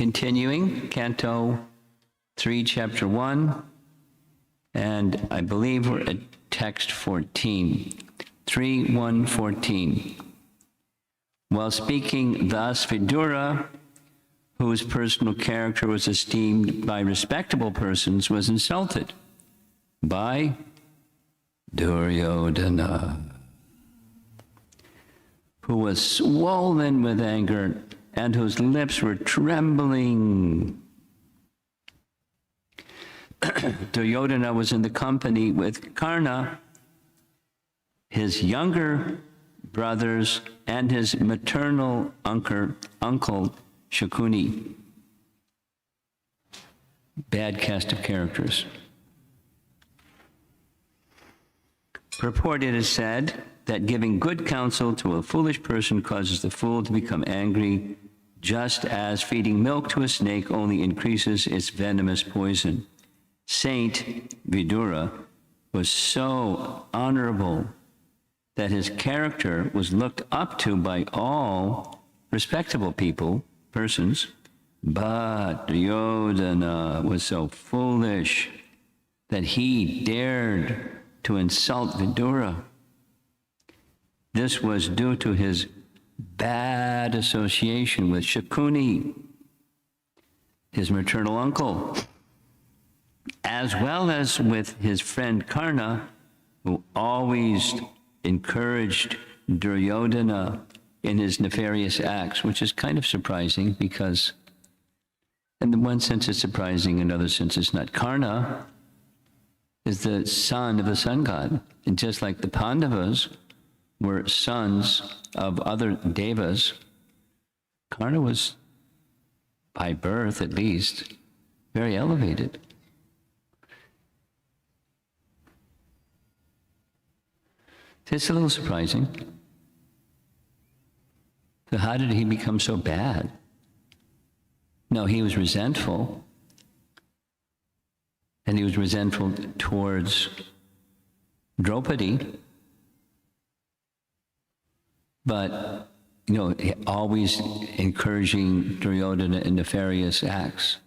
continuing, Canto 3, Chapter 1, and I believe we're at text 14, 3:1-14. While speaking thus, Vidura, whose personal character was esteemed by respectable persons, was insulted by Duryodhana, who was swollen with anger and whose lips were trembling. Duryodhana was in the company with Karna, his younger brothers, and his maternal uncle Shakuni. Bad cast of characters. Purport, it is said that giving good counsel to a foolish person causes the fool to become angry, just as feeding milk to a snake only increases its venomous poison. Saint Vidura was so honorable that his character was looked up to by all respectable persons, but Duryodhana was so foolish that he dared to insult Vidura. This was due to his bad association with Shakuni, his maternal uncle, as well as with his friend Karna, who always encouraged Duryodhana in his nefarious acts, which is kind of surprising because in one sense it's surprising, in another sense it's not. Karna is the son of the sun god, and just like the Pandavas were sons of other devas, Karna was, by birth at least, very elevated. It's a little surprising. So how did he become so bad? No, he was resentful. And he was resentful towards Draupadi. But, always encouraging Duryodhana in nefarious acts.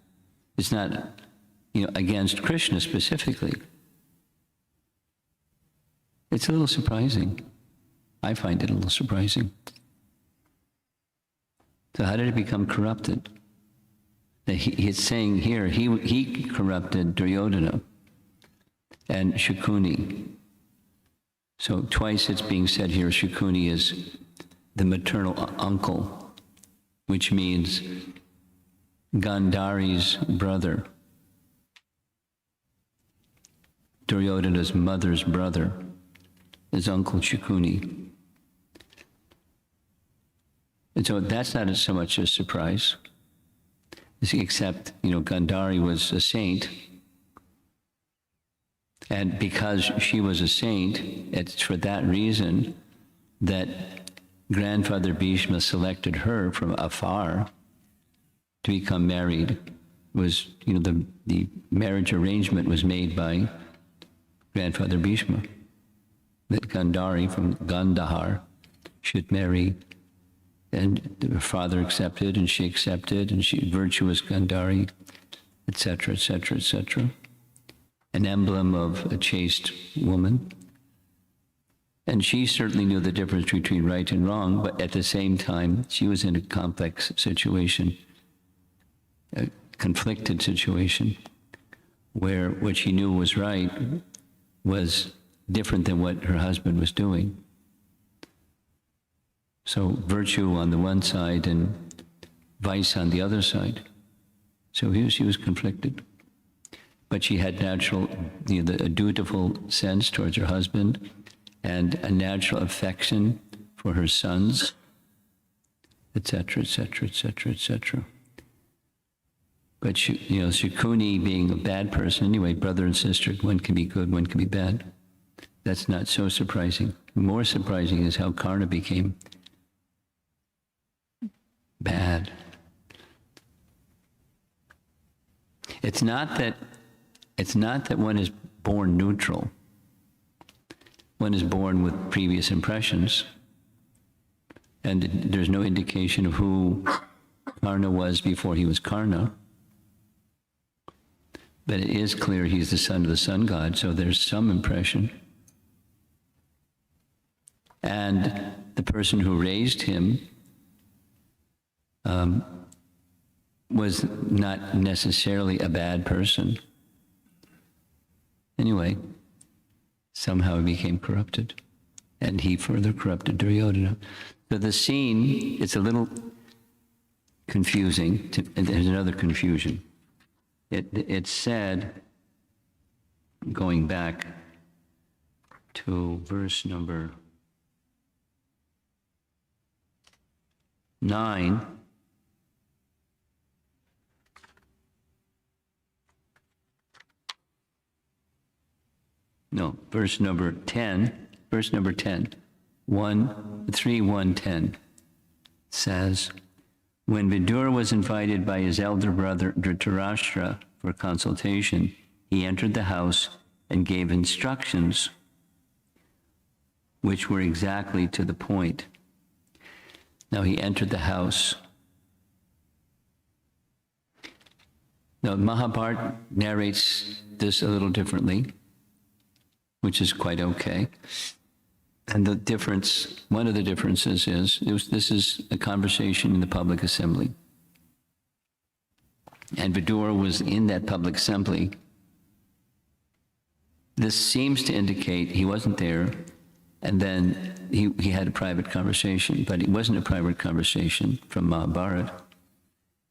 It's not, against Krishna specifically. It's a little surprising. I find it a little surprising. So how did it become corrupted? He's saying here, he corrupted Duryodhana and Shakuni. So twice it's being said here, Shakuni is the maternal uncle, which means Gandhari's brother, Duryodhana's mother's brother, his uncle Shakuni. And so that's not so much a surprise, except, Gandhari was a saint. And because she was a saint, it's for that reason that grandfather Bhishma selected her from afar to become married. It was, the marriage arrangement was made by grandfather Bhishma, that Gandhari from Gandhar should marry. And her father accepted, and she accepted, and she, virtuous Gandhari, etc., etc., etc. An emblem of a chaste woman. And she certainly knew the difference between right and wrong, but at the same time, she was in a complex situation, a conflicted situation, where what she knew was right was different than what her husband was doing. So virtue on the one side and vice on the other side. So she was conflicted. But she had natural, a dutiful sense towards her husband and a natural affection for her sons, etc., etc., etc., etc. But Shakuni being a bad person, anyway, brother and sister, one can be good, one can be bad. That's not so surprising. More surprising is how Karna became bad. It's not that one is born neutral. One is born with previous impressions, and there's no indication of who Karna was before he was Karna. But it is clear he's the son of the sun god, so there's some impression. And the person who raised him was not necessarily a bad person. Anyway, somehow he became corrupted, and he further corrupted Duryodhana. So the scene, it's a little confusing. And there's another confusion. It said, going back to verse number 9, no, verse number 10, 1:10 says, when Vidura was invited by his elder brother Dhritarashtra for consultation, he entered the house and gave instructions which were exactly to the point. Now he entered the house. Now Mahabharata narrates this a little differently, which is quite okay. And the difference, one of the differences is, this is a conversation in the public assembly. And Vidura was in that public assembly. This seems to indicate he wasn't there, and then he had a private conversation, but it wasn't a private conversation from Mahabharata.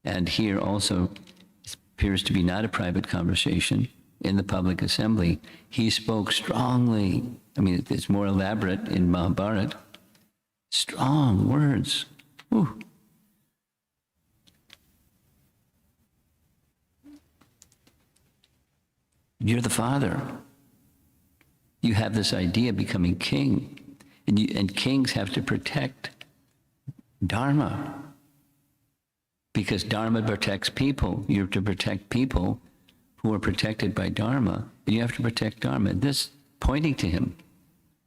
And here also appears to be not a private conversation in the public assembly. He spoke strongly. I mean, it's more elaborate in Mahabharata. Strong words. Whew. You're the father. You have this idea of becoming king. And kings have to protect Dharma. Because Dharma protects people. You have to protect people who are protected by Dharma. And you have to protect Dharma. This pointing to him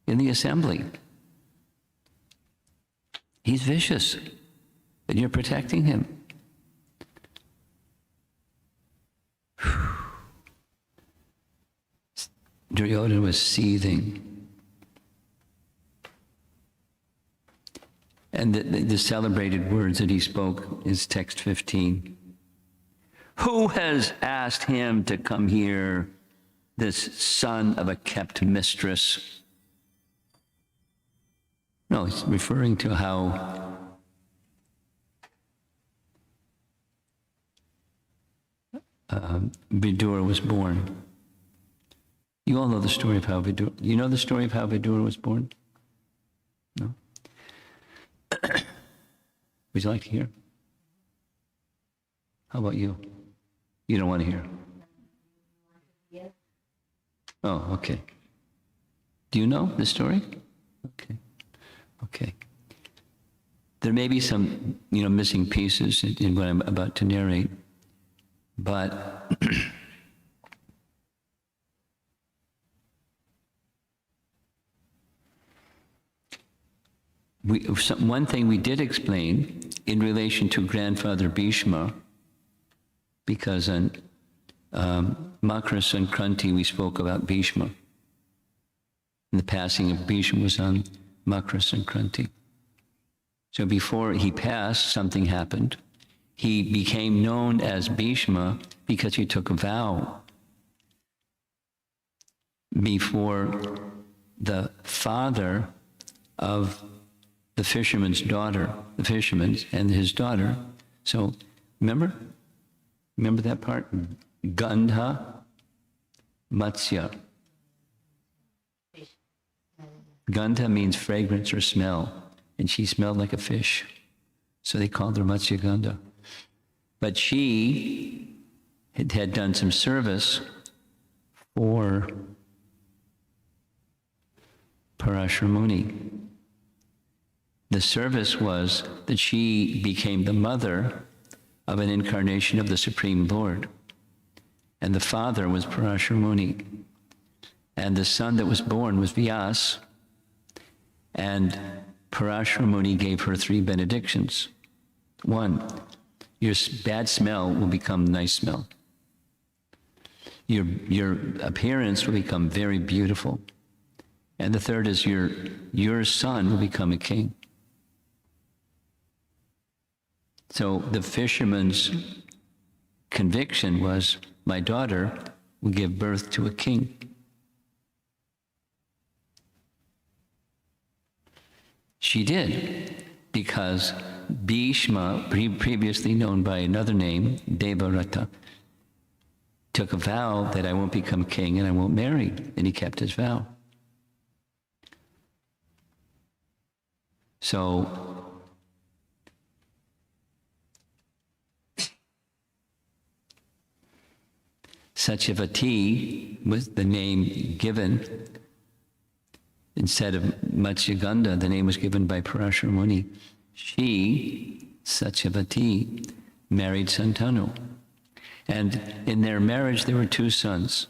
in the assembly. He's vicious, and you're protecting him. Duryodhana was seething. And the celebrated words that he spoke is text 15. Who has asked him to come here, this son of a kept mistress? No, he's referring to how Vidura was born. You all know the story of how Vidura, you know the story of how Vidura was born? No? Would you like to hear? How about you? You don't want to hear? Yes. Oh, okay. Do you know the story? Okay. Okay. There may be some, missing pieces in what I'm about to narrate, but one thing we did explain in relation to grandfather Bhishma, because on Makara Sankranti we spoke about Bhishma. And the passing of Bhishma was on Makara Sankranti. So before he passed, something happened. He became known as Bhishma because he took a vow before the father of the fisherman's daughter, the fisherman and his daughter. So remember that part? Gandha Matsya. Gandha means fragrance or smell, and she smelled like a fish. So they called her Matsya Gandha. But she had done some service for Parashara Muni. The service was that she became the mother of an incarnation of the Supreme Lord. And the father was Parashara Muni. And the son that was born was Vyas. And Parashara Muni gave her 3 benedictions. 1, Your bad smell will become nice smell. Your appearance will become very beautiful. And the third is your son will become a king. So the fisherman's conviction was, my daughter will give birth to a king. She did, because Bhishma, previously known by another name, Devarata, took a vow that I won't become king and I won't marry, and he kept his vow. So Satyavati was the name given. Instead of Matsyagandha, the name was given by Parashara Muni. She, Satyavati, married Santanu. And in their marriage, there were two sons,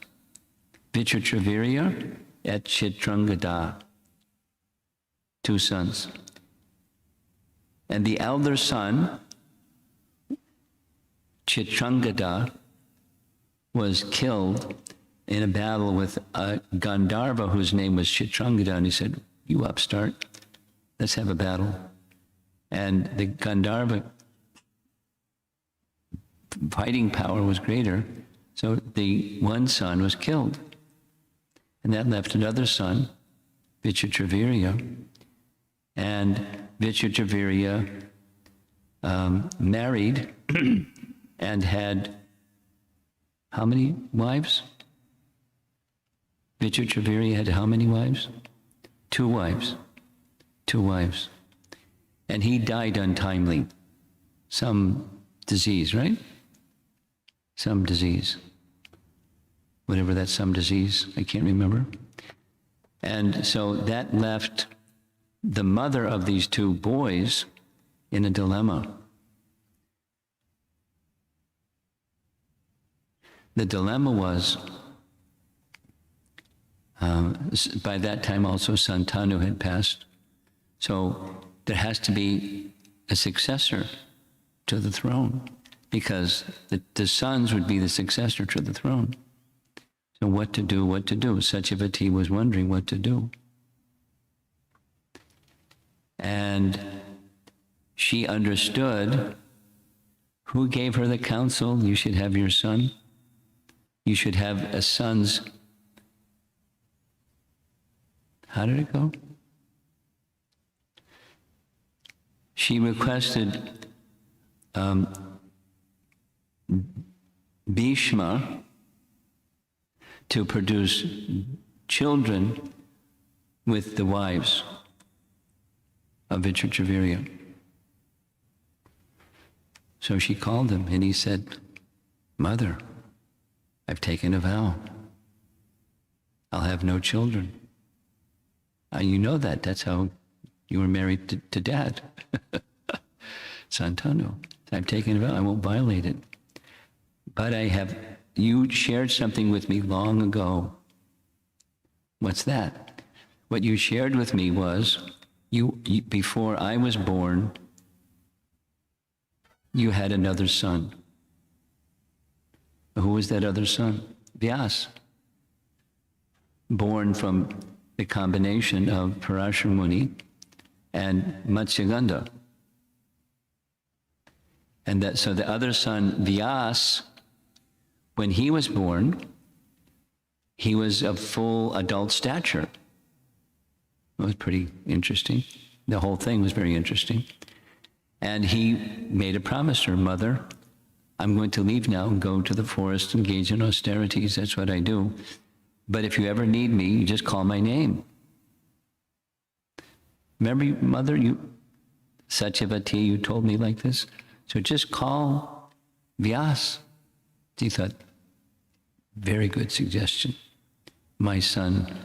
Vichitravirya and Chitrangada. Two sons. And the elder son, Chitrangada, was killed in a battle with a Gandharva whose name was Chitrangada, and he said, you upstart, let's have a battle. And the Gandharva fighting power was greater, so the one son was killed. And that left another son, Vichitravirya. And Vichitravirya married and had how many wives? Vichitravirya had how many wives? 2 wives. 2 wives. And he died untimely. Some disease, right? Some disease. Whatever that some disease, I can't remember. And so that left the mother of these 2 boys in a dilemma. The dilemma was, by that time also Santanu had passed, so there has to be a successor to the throne, because the sons would be the successor to the throne. So what to do, what to do? Satyavati was wondering what to do. And she understood who gave her the counsel, you should have your son. You should have a son's, how did it go? She requested Bhishma to produce children with the wives of Vichitravirya. So she called him and he said, Mother, I've taken a vow. I'll have no children. You know that. That's how you were married to Dad, Santanu. I've taken a vow. I won't violate it. But you shared something with me long ago. What's that? What you shared with me was, you before I was born, you had another son. Who was that other son? Vyas. Born from the combination of Parashara Muni and Matsyagandha. And so the other son, Vyas, when he was born, he was of full adult stature. It was pretty interesting. The whole thing was very interesting. And he made a promise to her, Mother, I'm going to leave now and go to the forest, engage in austerities. That's what I do. But if you ever need me, you just call my name. Remember, Mother, Satyavati, you told me like this? So just call Vyas. He thought, very good suggestion. My son,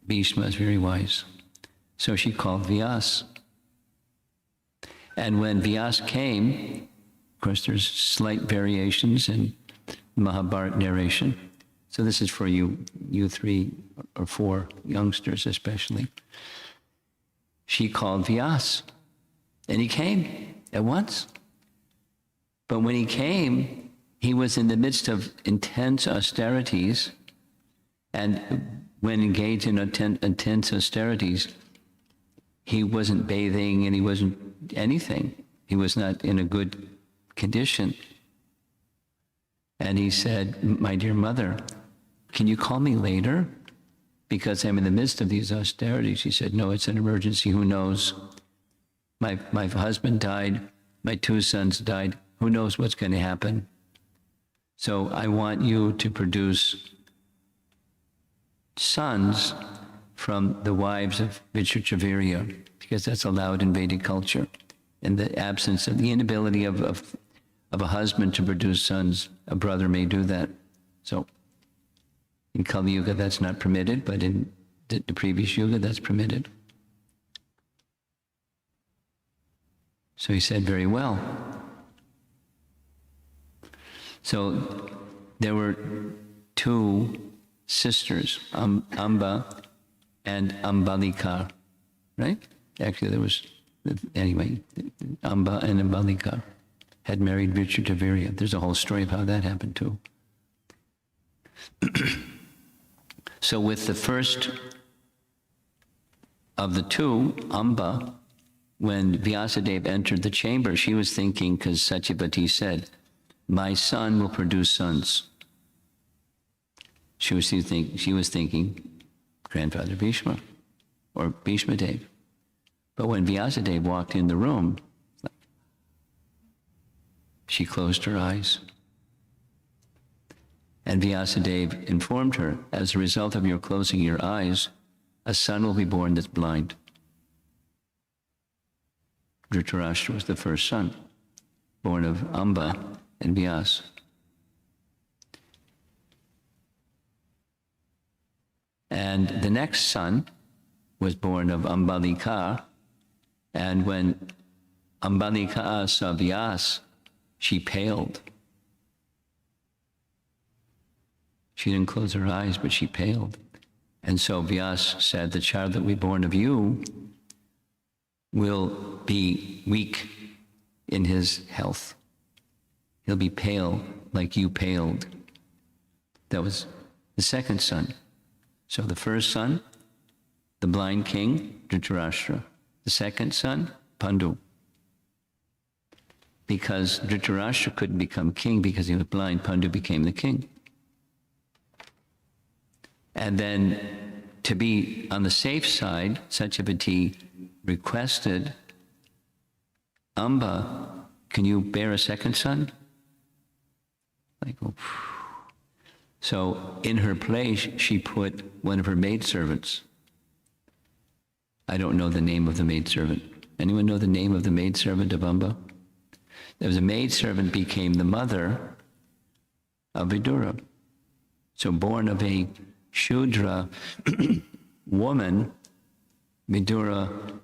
Bhishma, is very wise. So she called Vyas. And when Vyas came, of course, there's slight variations in Mahabharata narration. So this is for you 3 or 4 youngsters especially. She called Vyas, and he came at once. But when he came, he was in the midst of intense austerities, and when engaged in intense austerities, he wasn't bathing and he wasn't anything. He was not in a good condition. And he said, "My dear mother, can you call me later? Because I'm in the midst of these austerities." She said, "No, it's an emergency. Who knows? My husband died. My 2 sons died. Who knows what's going to happen? So I want you to produce sons from the wives of Vichitravirya, because that's allowed in Vedic culture. In the absence of the inability of a husband to produce sons, a brother may do that. So in Kali Yuga, that's not permitted, but in the previous Yuga, that's permitted." So he said, "Very well." So there were 2 sisters, Amba and Ambalika, right? Actually, there was, anyway, Amba and Ambalika had married Vichitravirya. There's a whole story of how that happened too. So with the first of the 2, Amba, when Vyasadeva entered the chamber, she was thinking, because Satyavati said, "My son will produce sons." She was thinking grandfather Bhishma or Bhishma Dev. But when Vyasadeva walked in the room, she closed her eyes. And Vyasadeva informed her, "As a result of your closing your eyes, a son will be born that's blind." Dhritarashtra was the first son, born of Amba and Vyas. And the next son was born of Ambalika, and when Ambalika saw Vyas, she paled. She didn't close her eyes, but she paled. And so Vyas said, "The child that will be born of you will be weak in his health. He'll be pale like you paled." That was the second son. So the first son, the blind king, Dhritarashtra. The second son, Pandu. Because Dhritarashtra couldn't become king because he was blind, Pandu became the king. And then, to be on the safe side, Satyavati requested, "Amba, can you bear a second son?" Like, oh. So in her place, she put one of her maidservants. I don't know the name of the maidservant. Anyone know the name of the maidservant of Amba? There was a maidservant became the mother of Vidura. So born of a Shudra woman, Vidura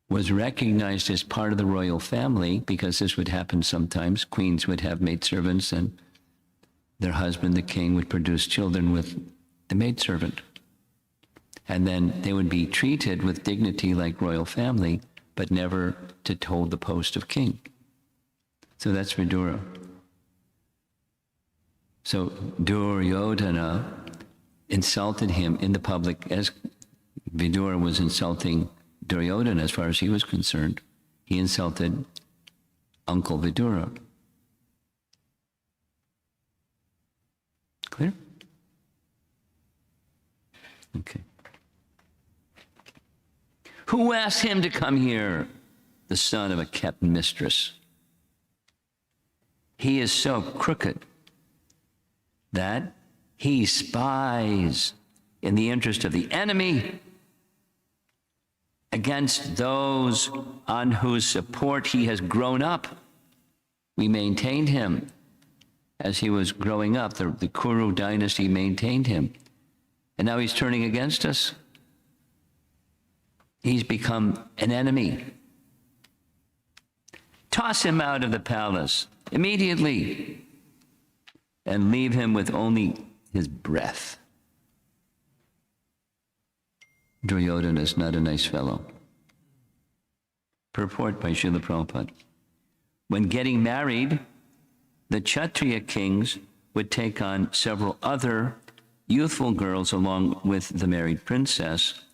was recognized as part of the royal family, because this would happen sometimes. Queens would have maidservants, and their husband, the king, would produce children with the maidservant. And then they would be treated with dignity like royal family, but never to hold the post of king. So that's Vidura. So Duryodhana insulted him in the public, as Vidura was insulting Duryodhana as far as he was concerned. He insulted Uncle Vidura. Clear? Okay. Who asked him to come here? The son of a kept mistress. He is so crooked that he spies in the interest of the enemy against those on whose support he has grown up. We maintained him as he was growing up. The Kuru dynasty maintained him. And now he's turning against us. He's become an enemy. Toss him out of the palace immediately and leave him with only his breath. Duryodhana is not a nice fellow. Purport by Srila Prabhupada. When getting married, the Kshatriya kings would take on several other youthful girls along with the married princess.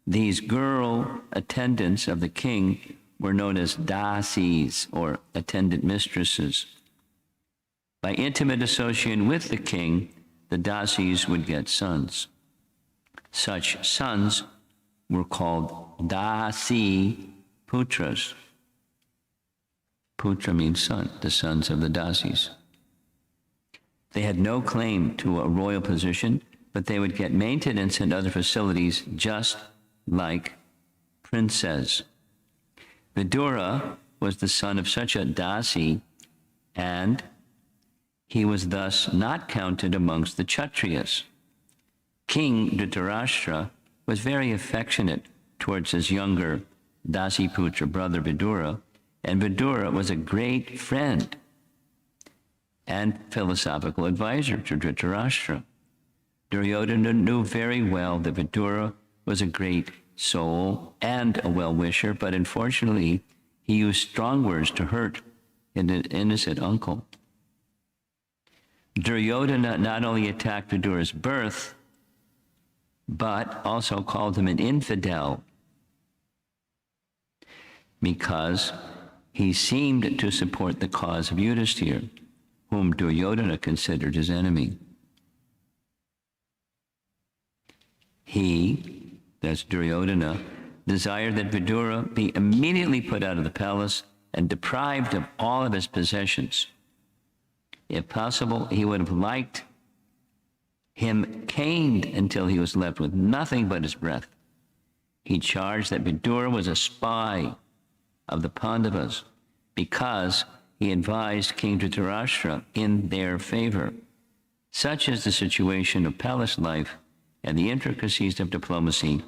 These girl attendants of the king were known as dasis, or attendant mistresses. By intimate association with the king, the dasis would get sons. Such sons were called dasi putras. Putra means son, the sons of the dasis. They had no claim to a royal position, but they would get maintenance and other facilities just like princes. Vidura was the son of such a dasi, and he was thus not counted amongst the Kshatriyas. King Dhritarashtra was very affectionate towards his younger Dasiputra brother Vidura, and Vidura was a great friend and philosophical advisor to Dhritarashtra. Duryodhana knew very well that Vidura was a great soul and a well-wisher, but unfortunately, he used strong words to hurt an innocent uncle. Duryodhana not only attacked Vidura's birth, but also called him an infidel because he seemed to support the cause of Yudhisthira, whom Duryodhana considered his enemy. He, that's Duryodhana, desired that Vidura be immediately put out of the palace and deprived of all of his possessions. If possible, he would have liked him caned until he was left with nothing but his breath. He charged that Vidura was a spy of the Pandavas because he advised King Dhritarashtra in their favor. Such is the situation of palace life and the intricacies of diplomacy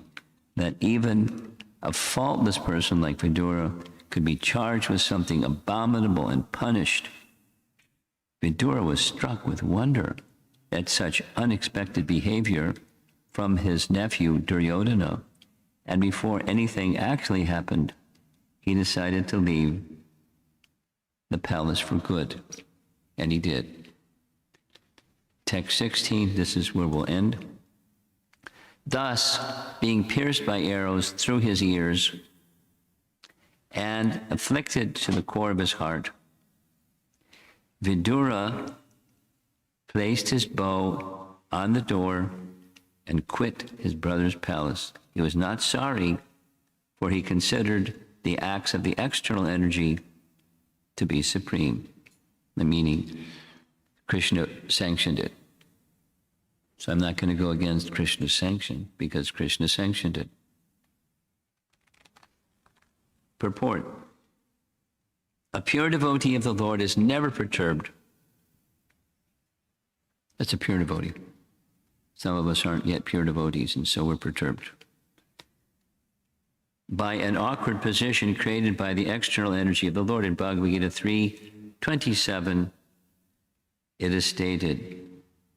that even a faultless person like Vidura could be charged with something abominable and punished. Vidura was struck with wonder at such unexpected behavior from his nephew Duryodhana, and before anything actually happened, he decided to leave the palace for good, and he did. Text 16, this is where we'll end. Thus, being pierced by arrows through his ears and afflicted to the core of his heart, Vidura placed his bow on the door and quit his brother's palace. He was not sorry, for he considered the acts of the external energy to be supreme, meaning Krishna sanctioned it. So I'm not going to go against Krishna's sanction because Krishna sanctioned it. Purport. A pure devotee of the Lord is never perturbed. That's a pure devotee. Some of us aren't yet pure devotees, and so we're perturbed by an awkward position created by the external energy of the Lord. In Bhagavad Gita 3:27, it is stated,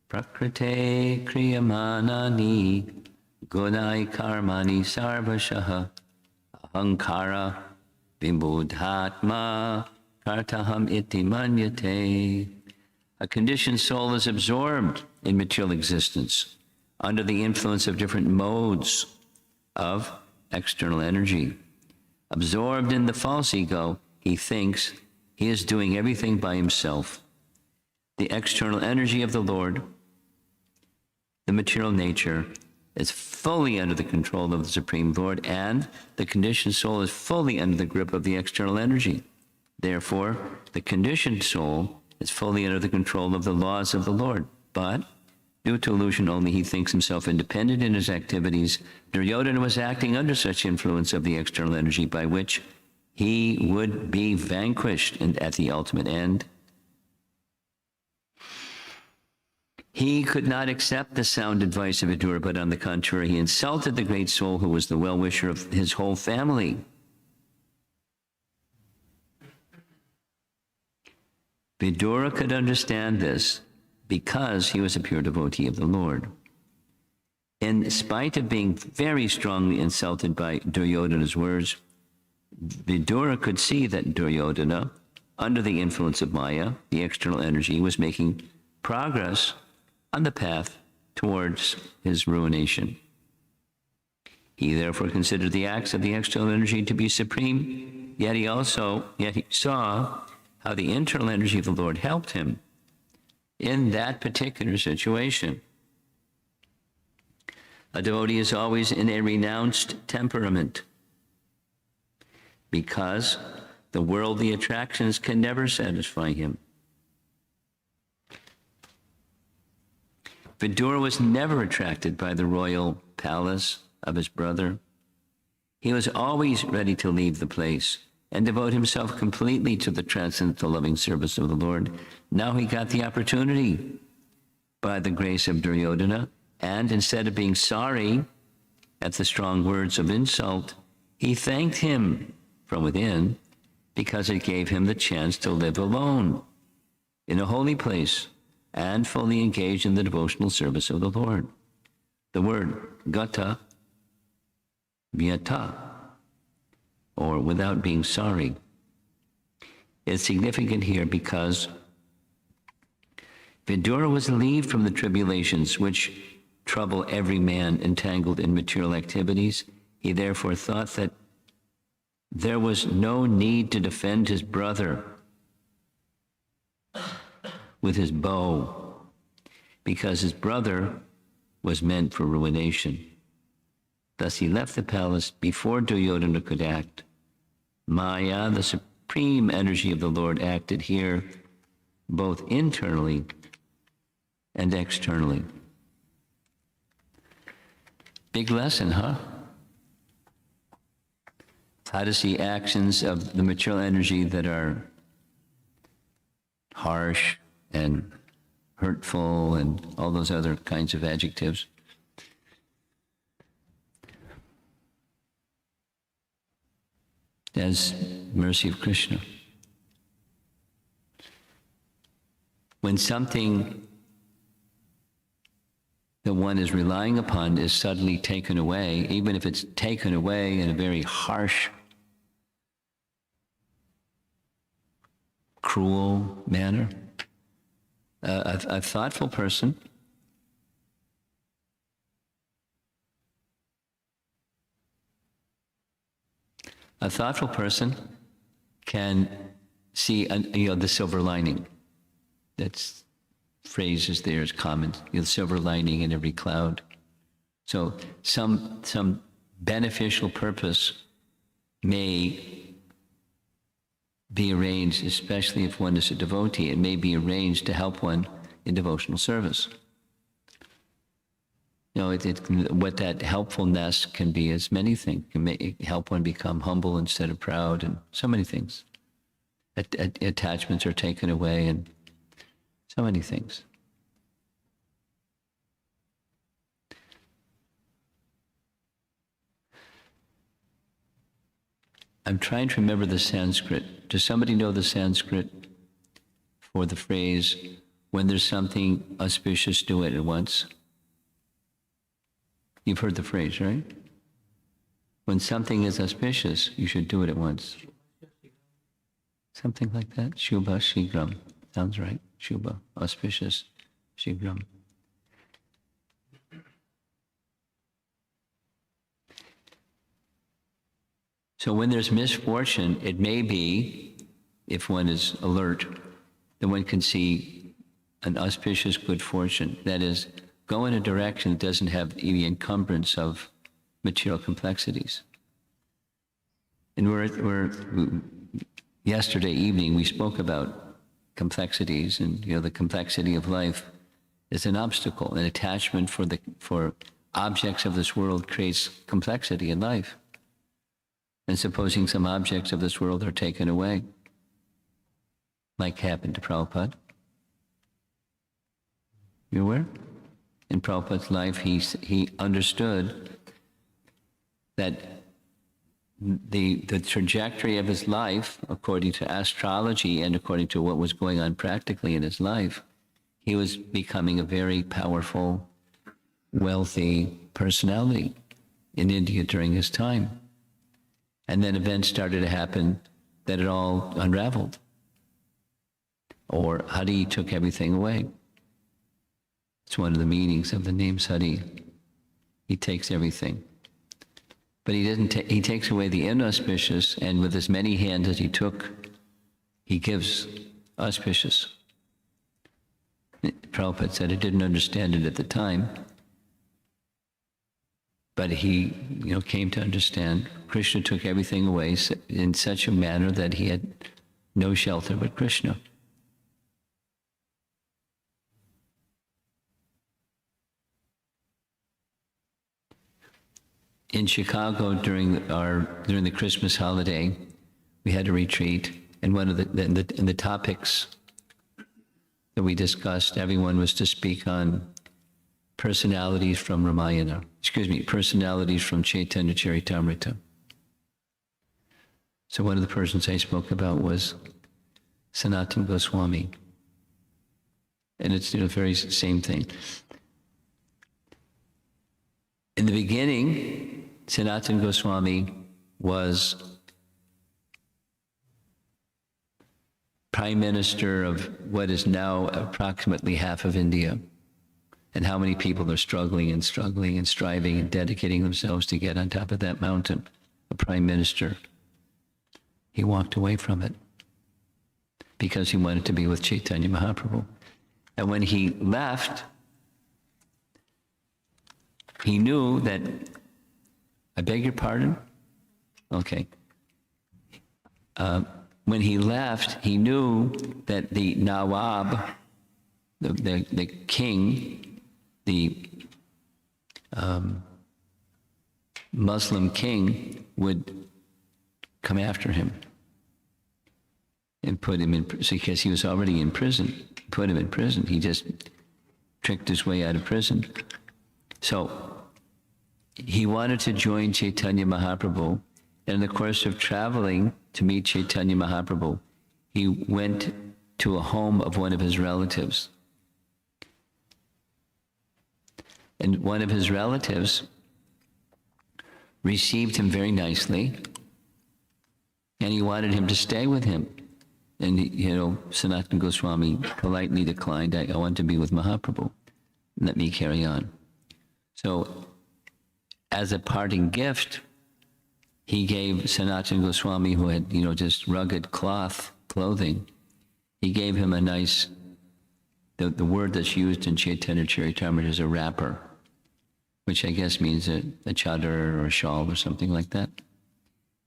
Prakrite kriyamanani gunai karmani sarvashaha ahankara vimbudhatma kartaham iti manyate. A conditioned soul is absorbed in material existence under the influence of different modes of external energy. Absorbed in the false ego, he thinks he is doing everything by himself. The external energy of the Lord, the material nature, is fully under the control of the Supreme Lord, and the conditioned soul is fully under the grip of the external energy. Therefore, the conditioned soul is fully under the control of the laws of the Lord. But due to illusion only, he thinks himself independent in his activities. Duryodhana was acting under such influence of the external energy by which he would be vanquished and at the ultimate end. He could not accept the sound advice of Vidura, but on the contrary, he insulted the great soul who was the well-wisher of his whole family. Vidura could understand this because he was a pure devotee of the Lord. In spite of being very strongly insulted by Duryodhana's words, Vidura could see that Duryodhana under the influence of Maya, the external energy, was making progress on the path towards his ruination. He therefore considered the acts of the external energy to be supreme, yet he saw how the internal energy of the Lord helped him in that particular situation. A devotee is always in a renounced temperament because the worldly attractions can never satisfy him. Vidura was never attracted by the royal palace of his brother. He was always ready to leave the place and devote himself completely to the transcendental loving service of the Lord. Now he got the opportunity by the grace of Duryodhana, and instead of being sorry at the strong words of insult, he thanked him from within because it gave him the chance to live alone in a holy place and fully engage in the devotional service of the Lord. The word gata, vyata, or without being sorry, is significant here because Vidura was relieved from the tribulations which trouble every man entangled in material activities. He therefore thought that there was no need to defend his brother with his bow, because his brother was meant for ruination. Thus he left the palace before Duryodhana could act. Maya, the supreme energy of the Lord, acted here both internally and externally. Big lesson, huh? How to see actions of the material energy that are harsh and hurtful and all those other kinds of adjectives. As mercy of Krishna. When something that one is relying upon is suddenly taken away, even if it's taken away in a very harsh, cruel manner, a thoughtful person can see the silver lining. That's phrase is there is common. The silver lining in every cloud. So some beneficial purpose may be arranged, especially if one is a devotee. It may be arranged to help one in devotional service. What that helpfulness can be is many things. It can help one become humble instead of proud, and so many things. Attachments are taken away, and so many things. I'm trying to remember the Sanskrit. Does somebody know the Sanskrit for the phrase, when there's something auspicious, do it at once? You've heard the phrase, right? When something is auspicious, you should do it at once. Something like that. Shubha Shigram. Sounds right. Shubha, auspicious, Shigram. So when there's misfortune, it may be, if one is alert, that one can see an auspicious good fortune. That is, go in a direction that doesn't have the encumbrance of material complexities. And yesterday evening, we spoke about complexities, and the complexity of life is an obstacle. An attachment for objects of this world creates complexity in life. And supposing some objects of this world are taken away, like happened to Prabhupada. You aware? In Prabhupada's life, he understood that the trajectory of his life, according to astrology and according to what was going on practically in his life, he was becoming a very powerful, wealthy personality in India during his time. And then events started to happen that it all unraveled. or Hari took everything away. It's one of the meanings of the name Hari. He takes everything. But he doesn't. He takes away the inauspicious, and with as many hands as he took, he gives auspicious. Prabhupada said he didn't understand it at the time, but he, came to understand. Krishna took everything away in such a manner that he had no shelter but Krishna. In Chicago during the Christmas holiday, we had a retreat, and one of the topics that we discussed, everyone was to speak on personalities from personalities from Chaitanya Charitamrita. So one of the persons I spoke about was Sanatana Goswami. And it's the very same thing. In the beginning, Sanatana Goswami was Prime Minister of what is now approximately half of India. And how many people are struggling and striving and dedicating themselves to get on top of that mountain, a Prime Minister. He walked away from it because he wanted to be with Chaitanya Mahaprabhu. And when he left, he knew that, I beg your pardon? Okay. When he left, he knew that the Nawab, the king, the Muslim king, would come after him and put him in, because he was already in prison, put him in prison. He just tricked his way out of prison. So he wanted to join Chaitanya Mahaprabhu, and in the course of traveling to meet Chaitanya Mahaprabhu, he went to a home of one of his relatives. And one of his relatives received him very nicely, and he wanted him to stay with him. And, Sanatana Goswami politely declined, I want to be with Mahaprabhu. Let me carry on. So, as a parting gift, he gave Sanatana Goswami, who had, just rugged clothing, he gave him a nice, the word that's used in Chaitanya Charitamrita is a wrapper, which I guess means a chadar or a shawl or something like that,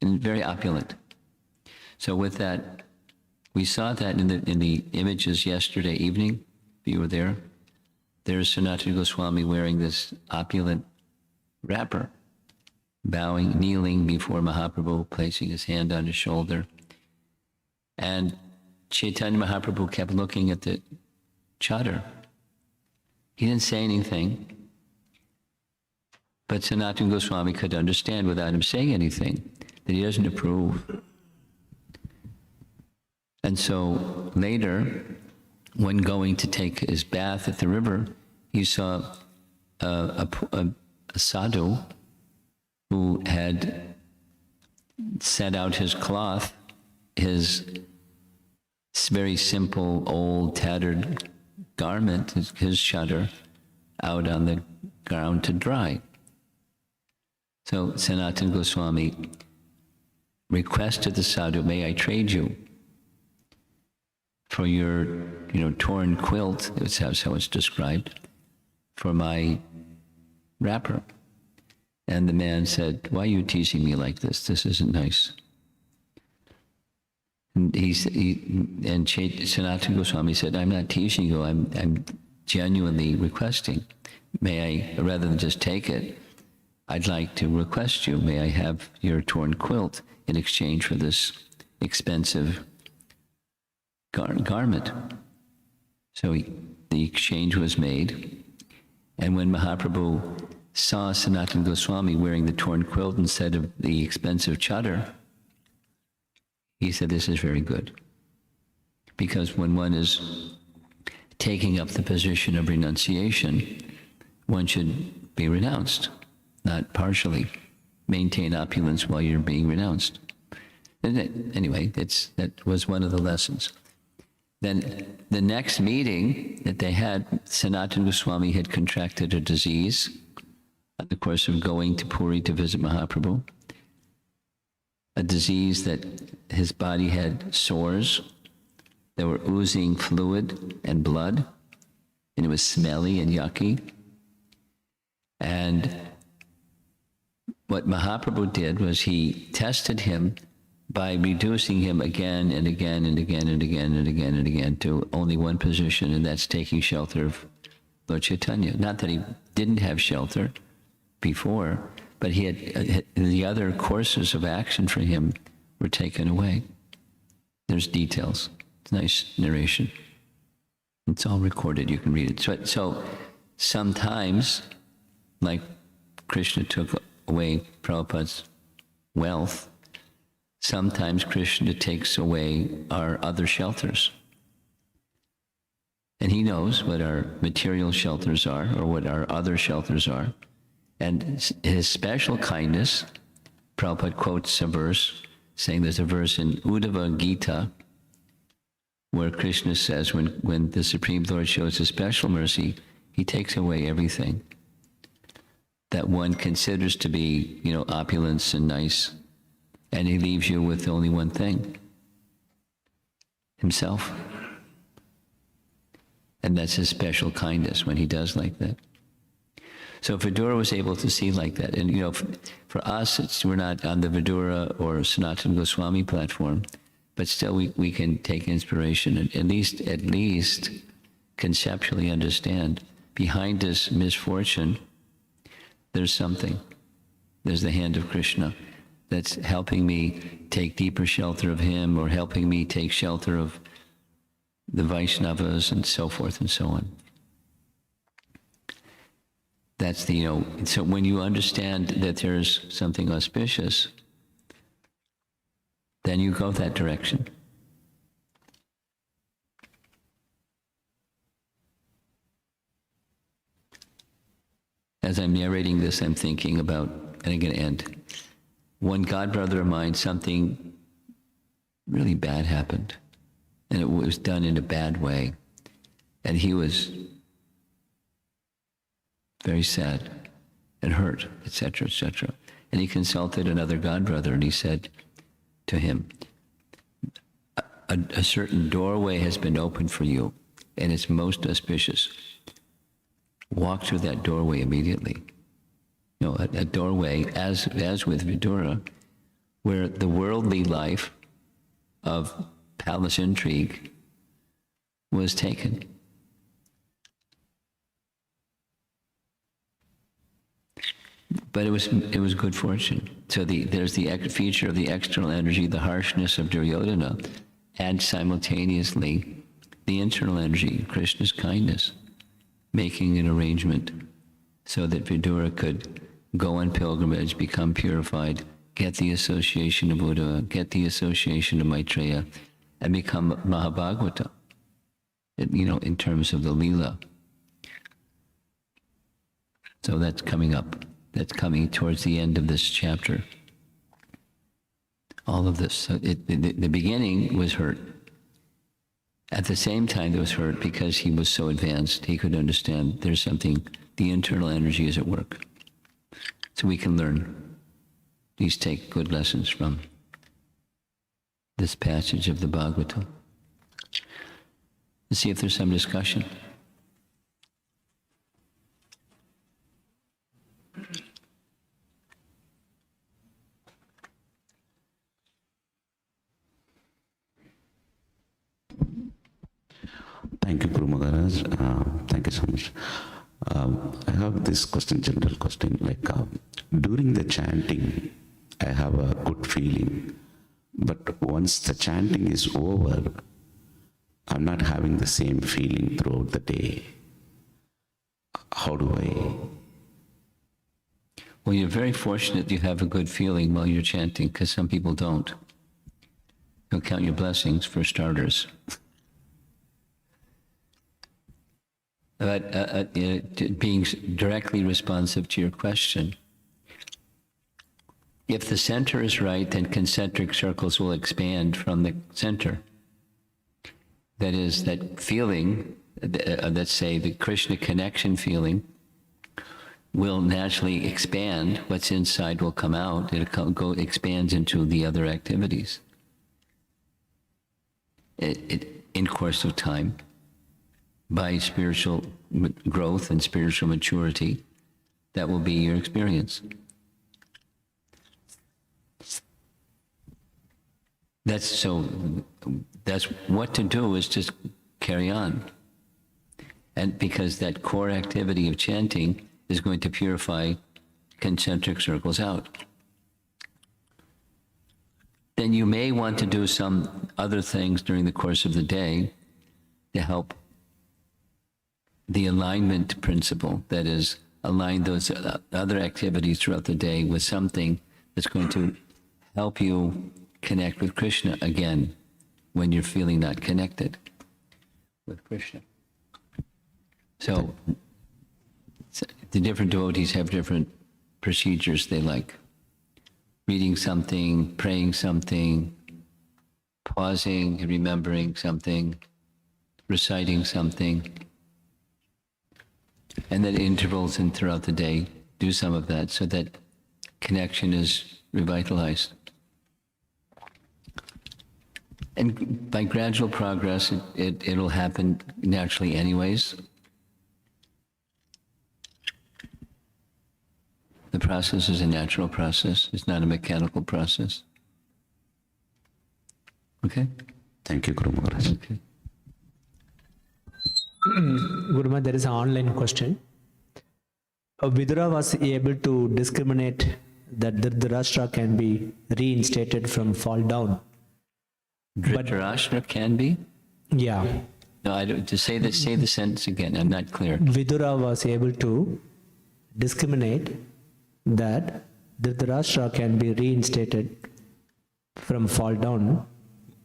and very opulent. So with that, we saw that in the images yesterday evening, if you were there. There's Sanatana Goswami wearing this opulent wrapper, bowing, kneeling before Mahaprabhu, placing his hand on his shoulder. And Chaitanya Mahaprabhu kept looking at the chadar. He didn't say anything, but Sanatana Goswami could understand without him saying anything that he doesn't approve. And so later, when going to take his bath at the river, he saw a sadhu who had set out his cloth, his very simple, old, tattered garment, his chadar, out on the ground to dry. So Sanatana Goswami requested the sadhu, may I trade you for your, torn quilt, that's how it's described, for my wrapper. And the man said, why are you teasing me like this? This isn't nice. And Sanatana Goswami said, I'm not teasing you, I'm genuinely requesting. May I, rather than just take it, I'd like to request you, may I have your torn quilt in exchange for this expensive garment. So the exchange was made, and when Mahaprabhu saw Sanatana Goswami wearing the torn quilt instead of the expensive chadar, he said, this is very good. Because when one is taking up the position of renunciation, one should be renounced, not partially maintain opulence while you're being renounced. And anyway, that was one of the lessons. Then the next meeting that they had, Sanatana Goswami had contracted a disease in the course of going to Puri to visit Mahaprabhu. A disease that his body had sores that were oozing fluid and blood, and it was smelly and yucky. And what Mahaprabhu did was he tested him by reducing him again and again and again and again and again and again to only one position, and that's taking shelter of Lord Chaitanya. Not that he didn't have shelter before, but he had the other courses of action for him were taken away. There's details. It's nice narration. It's all recorded. You can read it. So sometimes, like Krishna took away Prabhupada's wealth, sometimes Krishna takes away our other shelters. And he knows what our material shelters are or what our other shelters are. And his special kindness, Prabhupada quotes a verse, saying there's a verse in Uddhava Gita where Krishna says when the Supreme Lord shows his special mercy, he takes away everything that one considers to be, opulence and nice, and he leaves you with only one thing, himself. And that's his special kindness when he does like that. So Vidura was able to see like that. And for us, we're not on the Vidura or Sanatana Goswami platform, but still we can take inspiration and at least conceptually understand behind this misfortune, there's something. There's the hand of Krishna that's helping me take deeper shelter of him, or helping me take shelter of the Vaishnavas and so forth and so on. That's so when you understand that there's something auspicious, then you go that direction. As I'm narrating this, I'm thinking about, and I'm going to end. One godbrother of mine, something really bad happened, and it was done in a bad way, and he was very sad and hurt, etc., etc. And he consulted another godbrother, and he said to him, a certain doorway has been opened for you, and it's most auspicious. Walk through that doorway immediately. A doorway, as with Vidura, where the worldly life of palace intrigue was taken. But it was good fortune. So there's the feature of the external energy, the harshness of Duryodhana, and simultaneously the internal energy, Krishna's kindness, making an arrangement so that Vidura could go on pilgrimage, become purified, get the association of Uddhava, get the association of Maitreya, and become Mahabhagavata, in terms of the Leela. So that's coming up. That's coming towards the end of this chapter. All of this. So the beginning was hurt. At the same time, there was hurt because he was so advanced, he could understand there's something, the internal energy is at work. So we can learn. Please take good lessons from this passage of the Bhagavatam. Let's see if there's some discussion. Thank you, Guru Maharaj. Thank you so much. I have this general question, during the chanting, I have a good feeling, but once the chanting is over, I'm not having the same feeling throughout the day. How do I? Well, you're very fortunate you have a good feeling while you're chanting, because some people don't. You'll count your blessings for starters. But being directly responsive to your question, if the center is right, then concentric circles will expand from the center. That is, that feeling, let's say the Krishna connection feeling, will naturally expand. What's inside will come out. It expands into the other activities. In course of time, by spiritual growth and spiritual maturity, that will be your experience. That's what to do is just carry on. And because that core activity of chanting is going to purify concentric circles out. Then you may want to do some other things during the course of the day to help the alignment principle, that is, align those other activities throughout the day with something that's going to help you connect with Krishna again when you're feeling not connected with Krishna. So the different devotees have different procedures they like. Reading something, praying something, pausing and remembering something, reciting something, and then intervals and throughout the day, do some of that so that connection is revitalized. And by gradual progress, it'll happen naturally anyways. The process is a natural process. It's not a mechanical process. Okay? Thank you, Guru Maharaj. Okay. Guruma, there is an online question. Vidura was able to discriminate that Dhritarashtra can be reinstated from fall down. Dhritarashtra can be? Yeah. No, I don't. Just say the sentence again. I'm not clear. Vidura was able to discriminate that Dhritarashtra can be reinstated from fall down.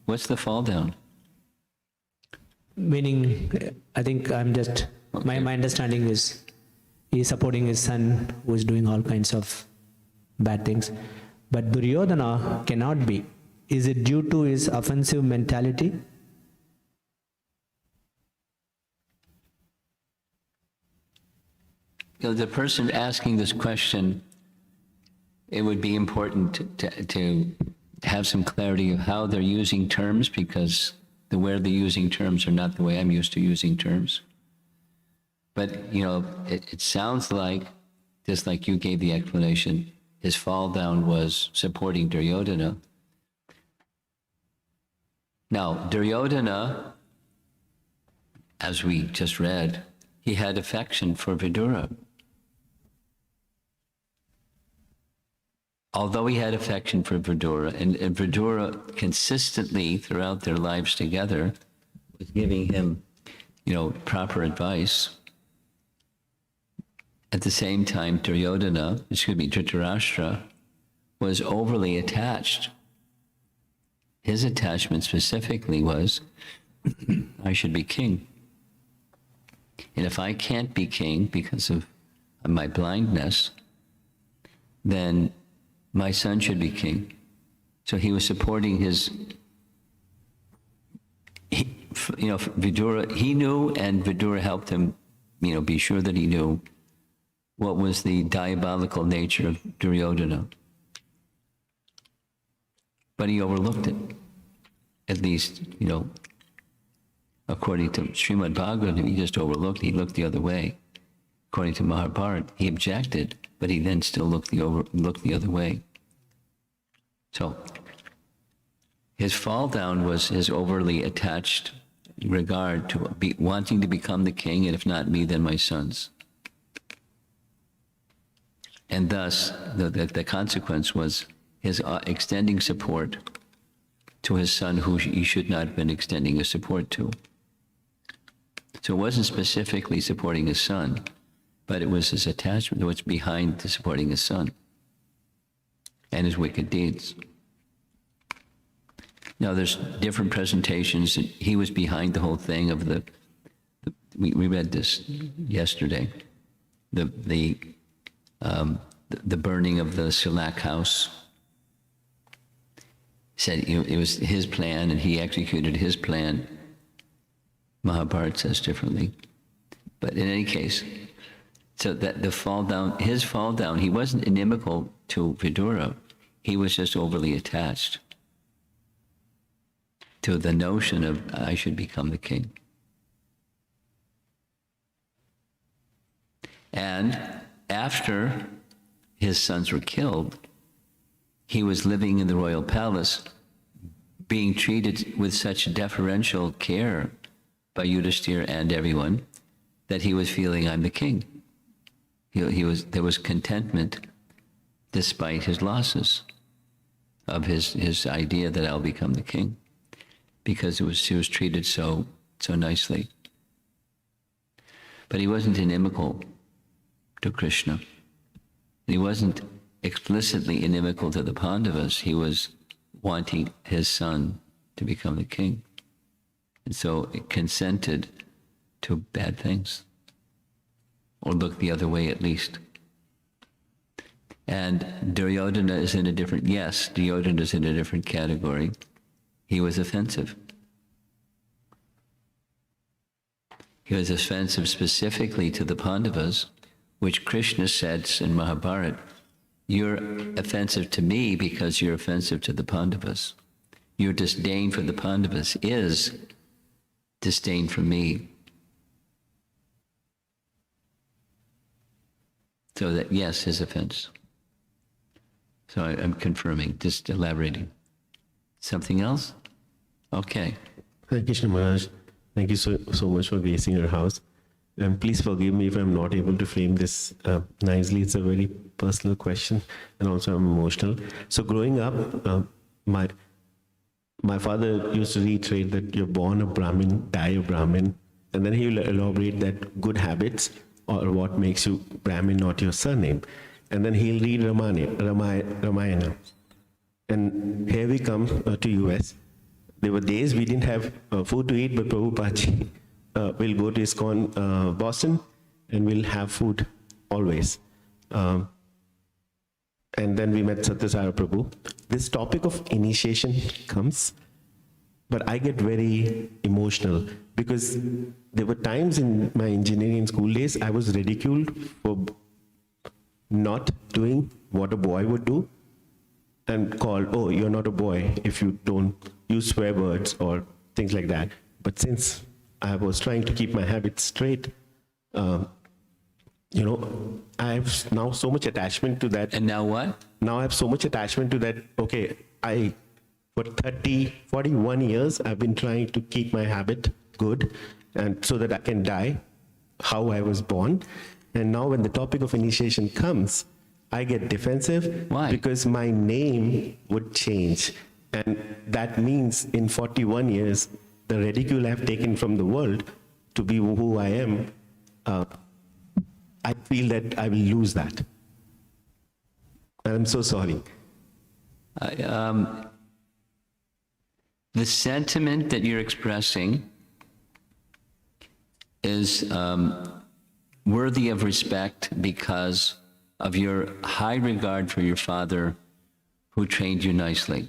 What's the fall down? Meaning, I think I'm just, my understanding is he's supporting his son who is doing all kinds of bad things. But Duryodhana cannot be. Is it due to his offensive mentality? You know, the person asking this question, it would be important to have some clarity of how they're using terms, because the way they're using terms are not the way I'm used to using terms. But, you know, it sounds like, just like you gave the explanation, his fall down was supporting Duryodhana. Now, Duryodhana, as we just read, he had affection for Vidura. Although he had affection for Vidura, and Vidura consistently throughout their lives together was giving him, you know, proper advice. At the same time, Dhritarashtra was overly attached. His attachment specifically was, I should be king. And if I can't be king because of my blindness, then my son should be king. So he was supporting his, Vidura, he knew, and Vidura helped him, be sure that he knew what was the diabolical nature of Duryodhana. But he overlooked it. At least, according to Srimad Bhagavatam, he just overlooked it. He looked the other way. According to Mahabharata, he objected, but he then still looked the other way. So, his fall down was his overly attached regard to wanting to become the king, and if not me, then my sons. And thus, the consequence was his extending support to his son who he should not have been extending his support to. So it wasn't specifically supporting his son, but it was his attachment, what's behind to supporting his son and his wicked deeds. Now, there's different presentations. He was behind the whole thing of we read this yesterday, the burning of the Silak house. He said it was his plan, and he executed his plan Mahabharata says differently. But in any case, so that the fall down, his fall down, he wasn't inimical to Vidura. He was just overly attached to the notion of I should become the king. And after his sons were killed, he was living in the royal palace, being treated with such deferential care by Yudhishthira and everyone, that he was feeling, I'm the king. There was contentment despite his losses of his idea that I'll become the king, because he was treated so nicely. But he wasn't inimical to Krishna. He wasn't explicitly inimical to the Pandavas. He was wanting his son to become the king. And so it consented to bad things, or look the other way at least. And Duryodhana is in a different, yes, Duryodhana is in a different category. He was offensive. He was offensive specifically to the Pandavas, which Krishna says in Mahabharata, you're offensive to me because you're offensive to the Pandavas. Your disdain for the Pandavas is disdain for me. So that, yes, his offense. So I'm confirming, just elaborating. Something else? Okay. Hare Krishna Maharaj, thank you so much for gracing your house. And please forgive me if I'm not able to frame this nicely. It's a very personal question, and also I'm emotional. So growing up, my father used to reiterate that you're born a Brahmin, die a Brahmin, and then he will elaborate that good habits or what makes you Brahmin, not your surname. And then he'll read Ramayana. And here we come to US. There were days we didn't have food to eat, but Prabhupada will go to ISKCON Boston, and we'll have food always. And then we met Satyasara Prabhu. This topic of initiation comes, but I get very emotional because there were times in my engineering school days I was ridiculed for not doing what a boy would do, and called, oh, you're not a boy if you don't use swear words or things like that. But since I was trying to keep my habits straight, I have now so much attachment to that. And now what? Now I have so much attachment to that. Okay, for 41 years, I've been trying to keep my habit good, and so that I can die how I was born. And now when the topic of initiation comes, I get defensive. Why? Because my name would change. And that means in 41 years, the ridicule I've taken from the world to be who I am, I feel that I will lose that. And I'm so sorry. The sentiment that you're expressing is worthy of respect because of your high regard for your father who trained you nicely.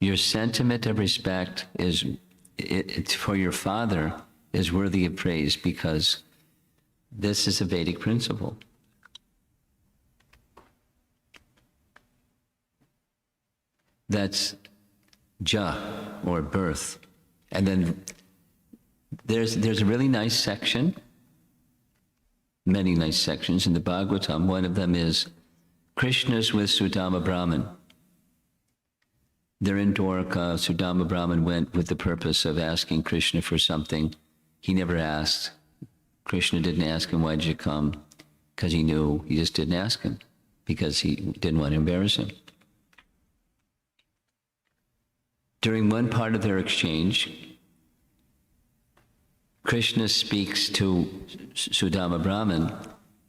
Your sentiment of respect for your father is worthy of praise because this is a Vedic principle. That's ja, or birth. And then there's a really nice section, many nice sections in the Bhagavatam. One of them is Krishna's with Sudama Brahman. They're in Dwarka. Sudama Brahman went with the purpose of asking Krishna for something. He never asked. Krishna didn't ask him, why did you come? Because he knew. He just didn't ask him because he didn't want to embarrass him. During one part of their exchange, Krishna speaks to Sudama Brahman,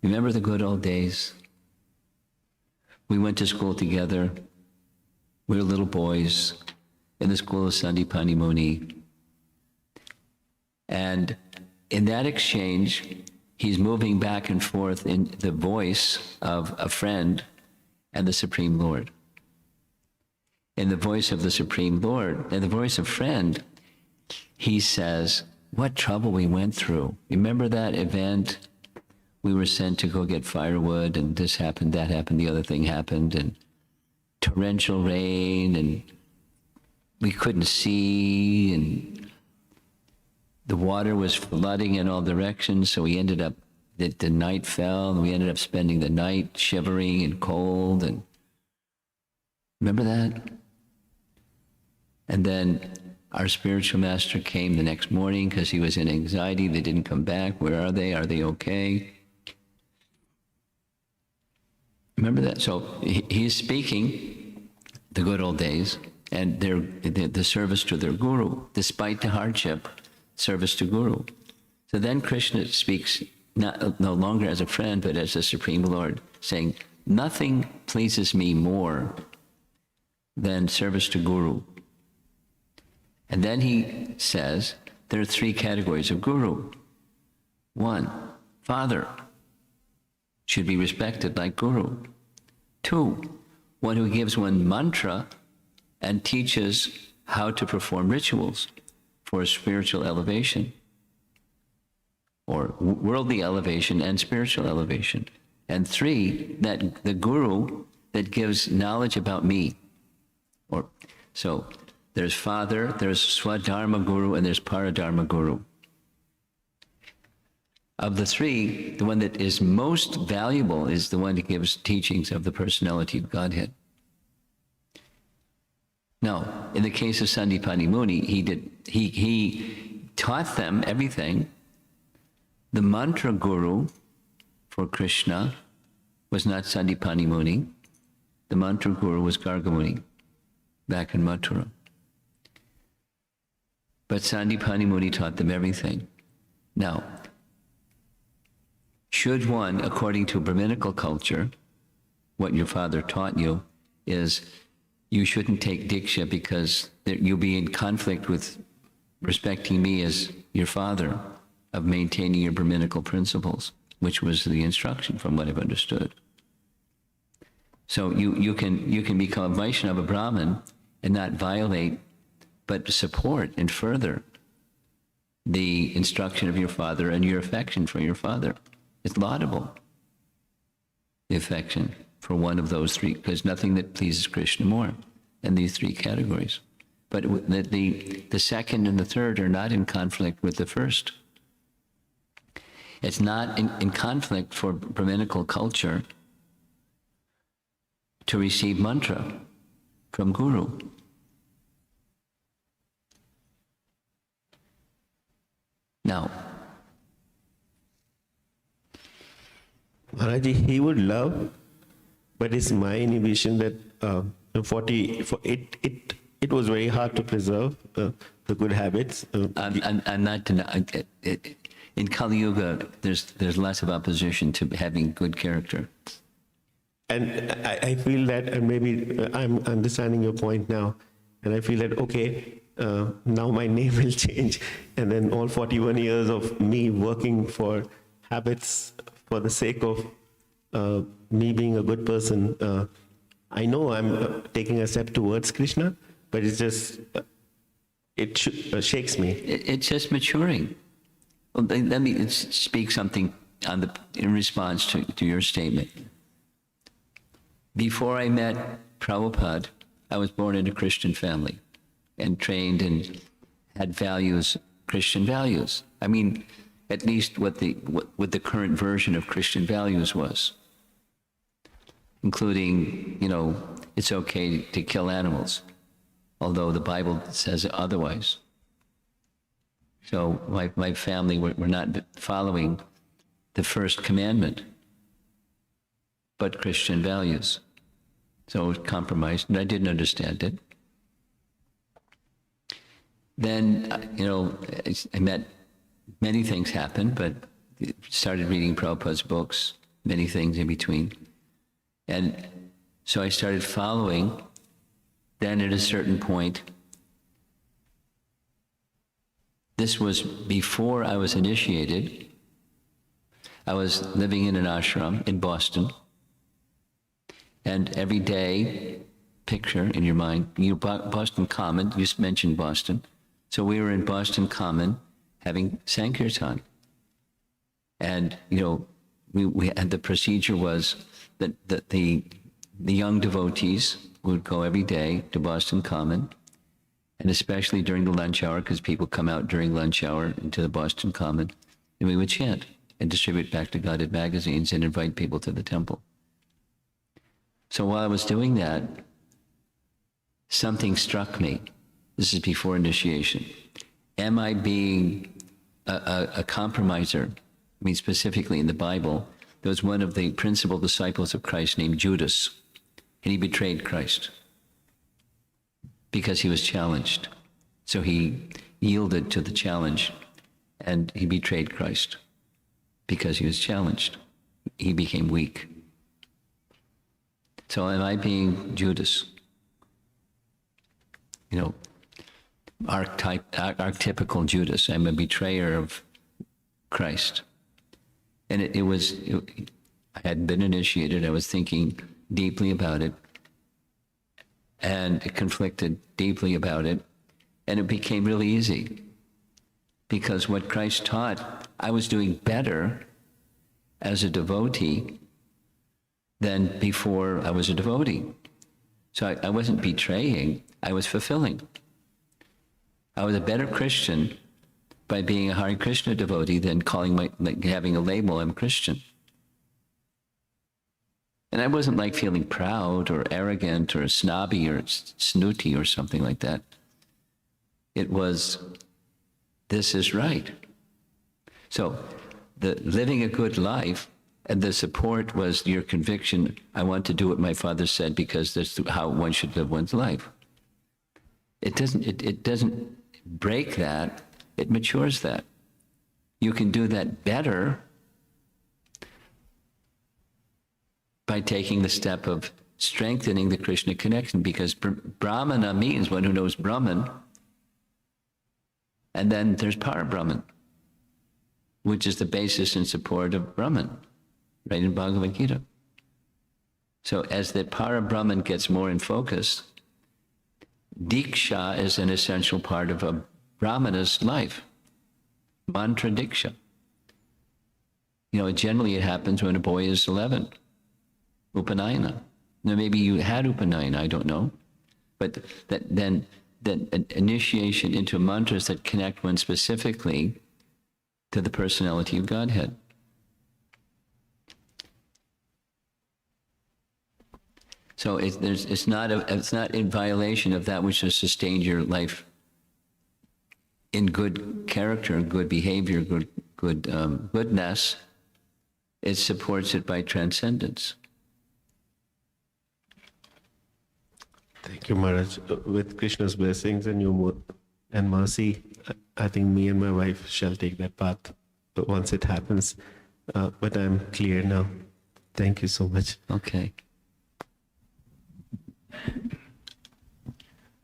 remember the good old days? We went to school together. We were little boys in the school of Sandipani Muni. And in that exchange, he's moving back and forth in the voice of a friend and the Supreme Lord. in the voice of the Supreme Lord, in the voice of friend, he says, what trouble we went through. Remember that event? We were sent to go get firewood, and this happened, that happened, the other thing happened, and torrential rain, and we couldn't see, and the water was flooding in all directions, so we ended up, the night fell, and we ended up spending the night shivering and cold, and remember that? And then our spiritual master came the next morning because he was in anxiety. They didn't come back. Where are they? Are they okay? Remember that? So he's speaking the good old days and the service to their guru, despite the hardship, service to guru. So then Krishna speaks no longer as a friend, but as the Supreme Lord, saying, nothing pleases me more than service to guru. And then he says, there are three categories of guru. One, father should be respected like guru. Two, one who gives one mantra and teaches how to perform rituals for spiritual elevation, or worldly elevation and spiritual elevation. And three, that the guru that gives knowledge about me. So there's father, there's Swadharma Guru, and there's Paradharma Guru. Of the three, the one that is most valuable is the one that gives teachings of the personality of Godhead. Now, in the case of Sandipani Muni, he taught them everything. The mantra guru for Krishna was not Sandipani Muni. The mantra guru was Garga Muni back in Mathura. But Sandipani Muni taught them everything. Now, should one, according to Brahminical culture, what your father taught you is you shouldn't take Diksha because you'll be in conflict with respecting me as your father, of maintaining your Brahminical principles, which was the instruction from what I've understood. So you can become a Vaishnava Brahmin and not violate, but support and further the instruction of your father and your affection for your father. It's laudable, the affection for one of those three, because nothing that pleases Krishna more than these three categories. But the second and the third are not in conflict with the first. It's not in conflict for Brahminical culture to receive mantra from Guru. Now, Maharaji, he would love, but it's my inhibition that it was very hard to preserve the good habits. I'm not denying it. In Kali Yuga, there's less of opposition to having good character. And I feel that, and maybe I'm understanding your point now, and I feel that, okay, now my name will change, and then all 41 years of me working for habits for the sake of me being a good person, I know I'm taking a step towards Krishna, but it's just, it shakes me. It's just maturing. Well, let me speak something in response to your statement. Before I met Prabhupada, I was born in a Christian family and trained and had values, Christian values. I mean, at least what the current version of Christian values was, including, it's okay to kill animals, although the Bible says otherwise. So my family were not following the first commandment, but Christian values. So it was compromised, and I didn't understand it. Then, I met, many things happened, but started reading Prabhupada's books, many things in between. And so I started following. Then at a certain point, this was before I was initiated. I was living in an ashram in Boston. And every day, picture in your mind. Boston Common, you mentioned Boston. So we were in Boston Common having Sankirtan. And, and the procedure was that the young devotees would go every day to Boston Common, and especially during the lunch hour, because people come out during lunch hour into the Boston Common, and we would chant and distribute Back to Godhead magazines and invite people to the temple. So while I was doing that, something struck me. This is before initiation. Am I being a compromiser? I mean, specifically in the Bible, there was one of the principal disciples of Christ named Judas, and he betrayed Christ because he was challenged. So he yielded to the challenge, and he betrayed Christ because he was challenged. He became weak. So am I being Judas? Archetypical Judas. I'm a betrayer of Christ. And I had been initiated. I was thinking deeply about it, and it conflicted deeply about it. And it became really easy, because what Christ taught, I was doing better as a devotee than before I was a devotee. So I wasn't betraying, I was fulfilling. I was a better Christian by being a Hare Krishna devotee than having a label, I'm Christian. And I wasn't feeling proud or arrogant or snobby or snooty or something like that. It was, this is right. So the living a good life, and the support was your conviction, I want to do what my father said because that's how one should live one's life. It doesn't break that, it matures that. You can do that better by taking the step of strengthening the Krishna connection, because Brahmana means one who knows Brahman, and then there's Parabrahman, which is the basis and support of Brahman, right in Bhagavad Gita. So as the Parabrahman gets more in focus, Diksha is an essential part of a Brahmana's life. Mantra Diksha. Generally it happens when a boy is 11. Upanayana. Now maybe you had Upanayana, I don't know. But then initiation into mantras that connect one specifically to the personality of Godhead. So it's not in violation of that which has sustained your life in good character, good behavior, goodness. It supports it by transcendence. Thank you, Maharaj. With Krishna's blessings and your mercy, I think me and my wife shall take that path once it happens. But I'm clear now. Thank you so much. Okay.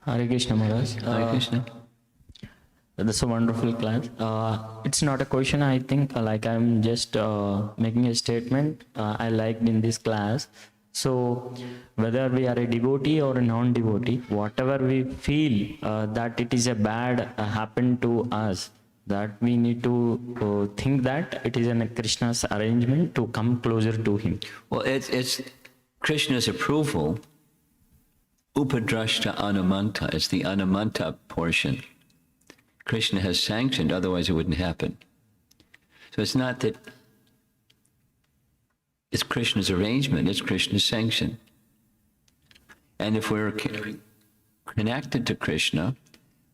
Hare Krishna Maharaj. Hare Krishna. That's a wonderful class. It's not a question, I think, I'm just making a statement I liked in this class. So whether we are a devotee or a non-devotee, whatever we feel that it is a bad happened to us, that we need to think that it is a Krishna's arrangement to come closer to him. Well, it's Krishna's approval. Upadrashta Anumanta, it's the Anumanta portion. Krishna has sanctioned, otherwise it wouldn't happen. So it's not that it's Krishna's arrangement, it's Krishna's sanction. And if we're connected to Krishna,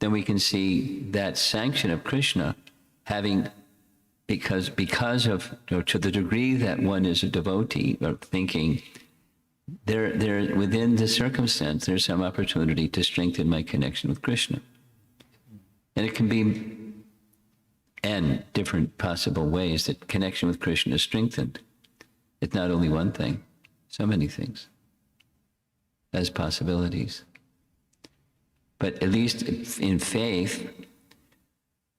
then we can see that sanction of Krishna having, because of, to the degree that one is a devotee or thinking, there within the circumstance, there's some opportunity to strengthen my connection with Krishna. And it can be n different possible ways that connection with Krishna is strengthened. It's not only one thing, so many things as possibilities. But at least in faith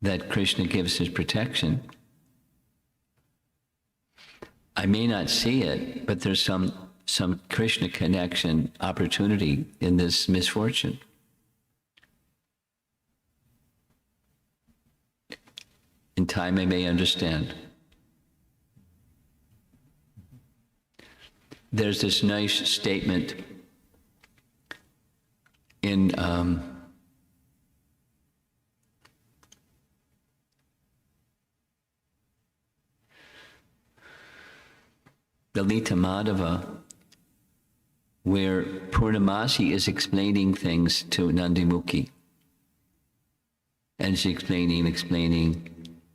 that Krishna gives his protection, I may not see it, but there's some some Krishna connection opportunity in this misfortune. In time, I may understand. There's this nice statement in Lalita Madhava, where Purnamasi is explaining things to Nandimukhi. And she's explaining,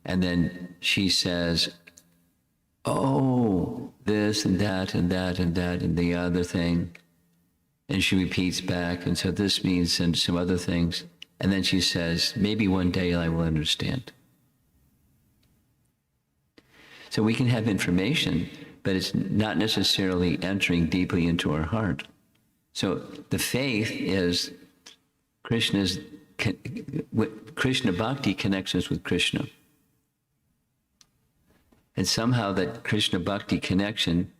and then she says, oh, this and that and that and that and the other thing. And she repeats back, and so this means and some other things. And then she says, maybe one day I will understand. So we can have information, but it's not necessarily entering deeply into our heart. So the faith is Krishna bhakti connects us with Krishna. And somehow that Krishna bhakti connection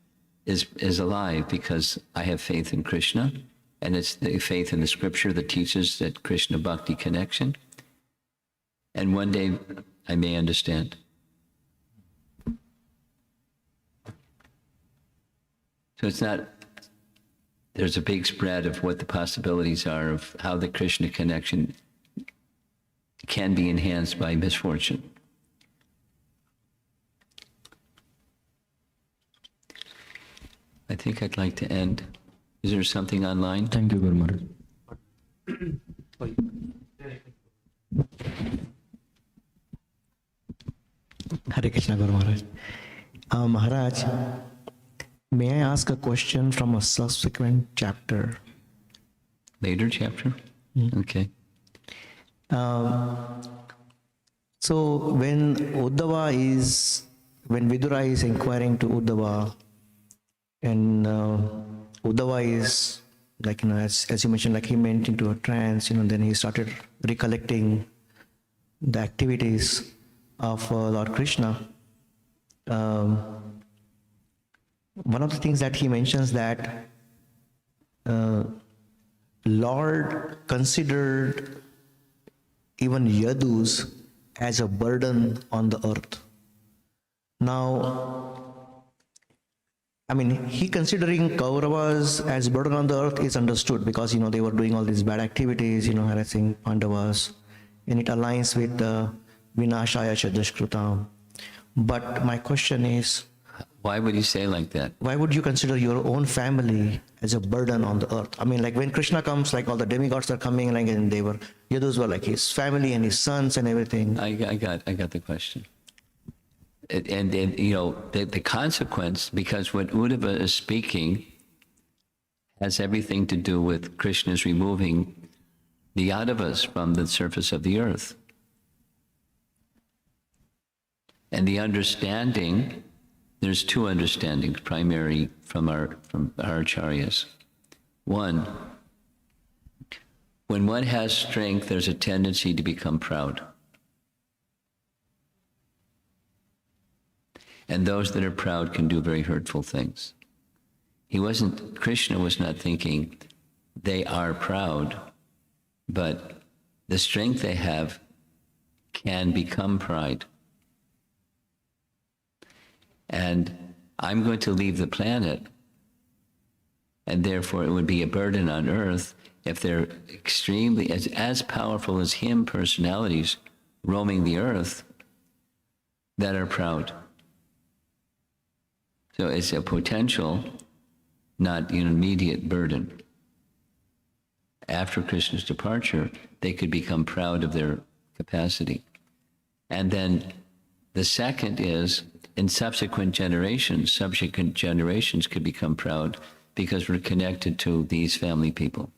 is alive because I have faith in Krishna, and it's the faith in the scripture that teaches that Krishna bhakti connection. And one day I may understand. So it's not, there's a big spread of what the possibilities are of how the Krishna connection can be enhanced by misfortune. I think I'd like to end. Is there something online? Thank you, Guru Maharaj. Hare Krishna, Guru Maharaj. Maharaj, may I ask a question from a subsequent chapter? Later chapter? Okay. So when Vidura is inquiring to Uddhava, and Uddhava is like, as you mentioned, like he went into a trance, then he started recollecting the activities of Lord Krishna. One of the things that he mentions that Lord considered even Yadus as a burden on the earth. Now, I mean, he considering Kauravas as burden on the earth is understood because, they were doing all these bad activities, harassing Pandavas, and it aligns with the Vinashaya Dushkrutam. But my question is, Why would you say like that? why would you consider your own family as a burden on the earth? I mean, like when Krishna comes, like all the demigods are coming, like, and Yadus were like his family and his sons and everything. I got the question. And the consequence, because what Uddhava is speaking has everything to do with Krishna's removing the Yadavas from the surface of the earth. And the understanding, there's two understandings primary from our acharyas. One, when one has strength, there's a tendency to become proud. And those that are proud can do very hurtful things. Krishna was not thinking they are proud, but the strength they have can become pride. And I'm going to leave the planet, and therefore it would be a burden on earth if they're extremely, as powerful as him personalities roaming the earth that are proud. So it's a potential, not an immediate burden. After Krishna's departure, they could become proud of their capacity. And then the second is, in subsequent generations could become proud because we're connected to these family people.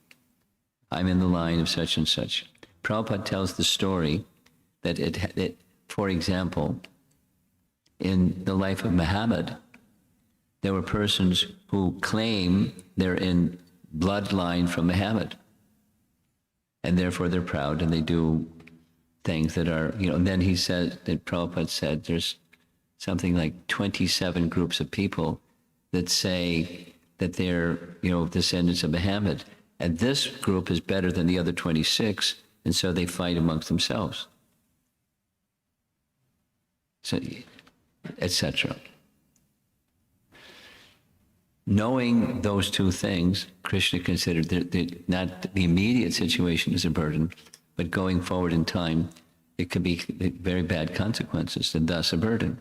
I'm in the line of such and such. Prabhupada tells the story that for example, in the life of Muhammad, there were persons who claim they're in bloodline from Muhammad. And therefore they're proud and they do things that are, and then he said, that Prabhupada said, there's something like 27 groups of people that say that they're, descendants of Muhammad. And this group is better than the other 26, and so they fight amongst themselves. So, etc. Knowing those two things, Krishna considered that not the immediate situation is a burden, but going forward in time, it could be very bad consequences, and thus a burden.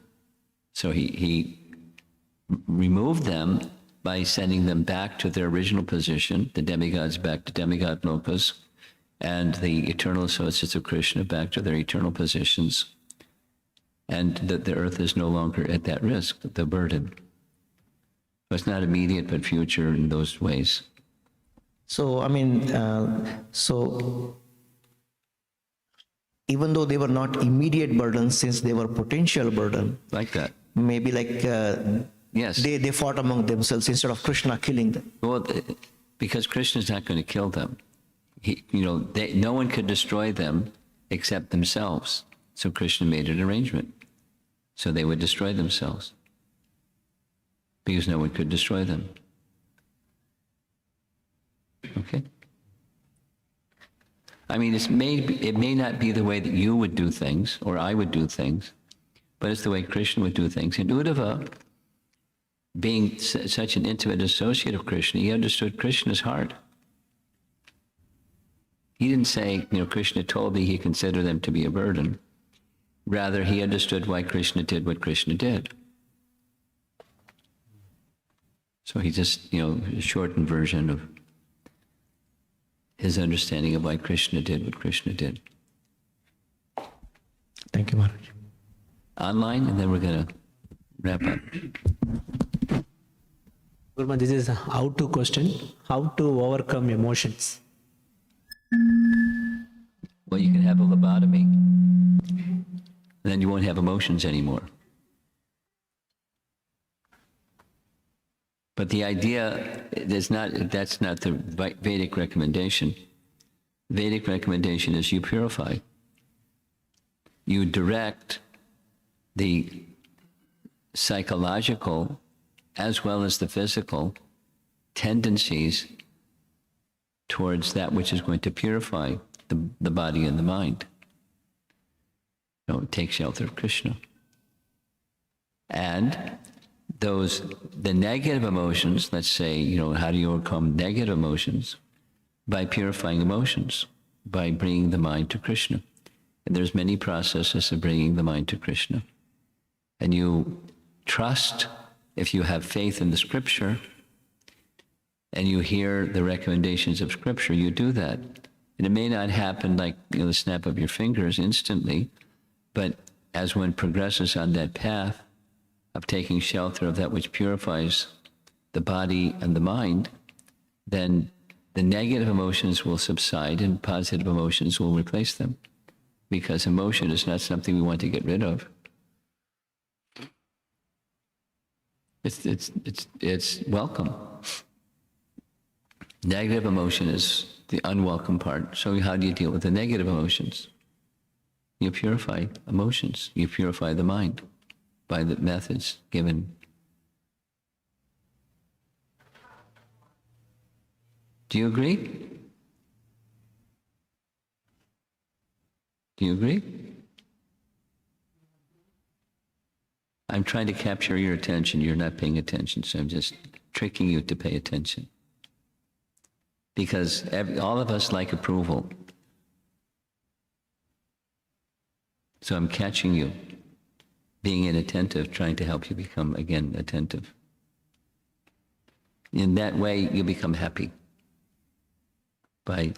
So he removed them by sending them back to their original position, the demigods back to demigod lokas, and the eternal associates of Krishna back to their eternal positions, and that the earth is no longer at that risk, the burden. So it's not immediate, but future in those ways. So, I mean, so even though they were not immediate burdens, since they were potential burden, Like that. maybe like Yes. they fought among themselves instead of Krishna killing them. Well, because Krishna's not going to kill them. No one could destroy them except themselves. So Krishna made an arrangement. So they would destroy themselves. Because no one could destroy them. Okay? I mean, it may not be the way that you would do things, or I would do things, but it's the way Krishna would do things. And Uddhava, being such an intimate associate of Krishna, he understood Krishna's heart. He didn't say, Krishna told me he considered them to be a burden. Rather, he understood why Krishna did what Krishna did. So he just, a shortened version of his understanding of why Krishna did what Krishna did. Thank you, Maharaj. Online, and then we're going to wrap up. Guruma, this is a how-to question. How to overcome emotions? Well, you can have a lobotomy, and then you won't have emotions anymore. But the idea is that's not the Vedic recommendation. Vedic recommendation is you purify. You direct the psychological as well as the physical tendencies towards that which is going to purify the body and the mind. Take shelter of Krishna. And the negative emotions, let's say, how do you overcome negative emotions? By purifying emotions, by bringing the mind to Krishna. And there's many processes of bringing the mind to Krishna. And you trust, if you have faith in the scripture, and you hear the recommendations of scripture, you do that. And it may not happen like the snap of your fingers instantly, but as one progresses on that path of taking shelter of that which purifies the body and the mind, then the negative emotions will subside and positive emotions will replace them. Because emotion is not something we want to get rid of. It's welcome. Negative emotion is the unwelcome part. So how do you deal with the negative emotions? You purify emotions. You purify the mind by the methods given. Do you agree? Do you agree? I'm trying to capture your attention. You're not paying attention, so I'm just tricking you to pay attention. Because all of us like approval. So I'm catching you, being inattentive, trying to help you become, again, attentive. In that way, you become happy by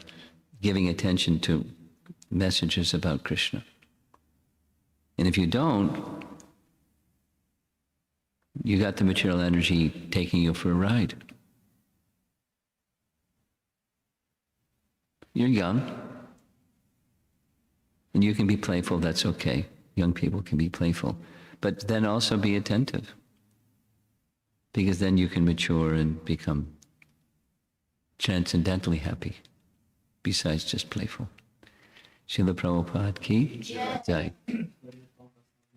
giving attention to messages about Krishna. And if you don't, you got the material energy taking you for a ride. You're young, and you can be playful, that's okay. Young people can be playful. But then also be attentive, because then you can mature and become transcendentally happy, besides just playful. Srila Prabhupada ki Jai.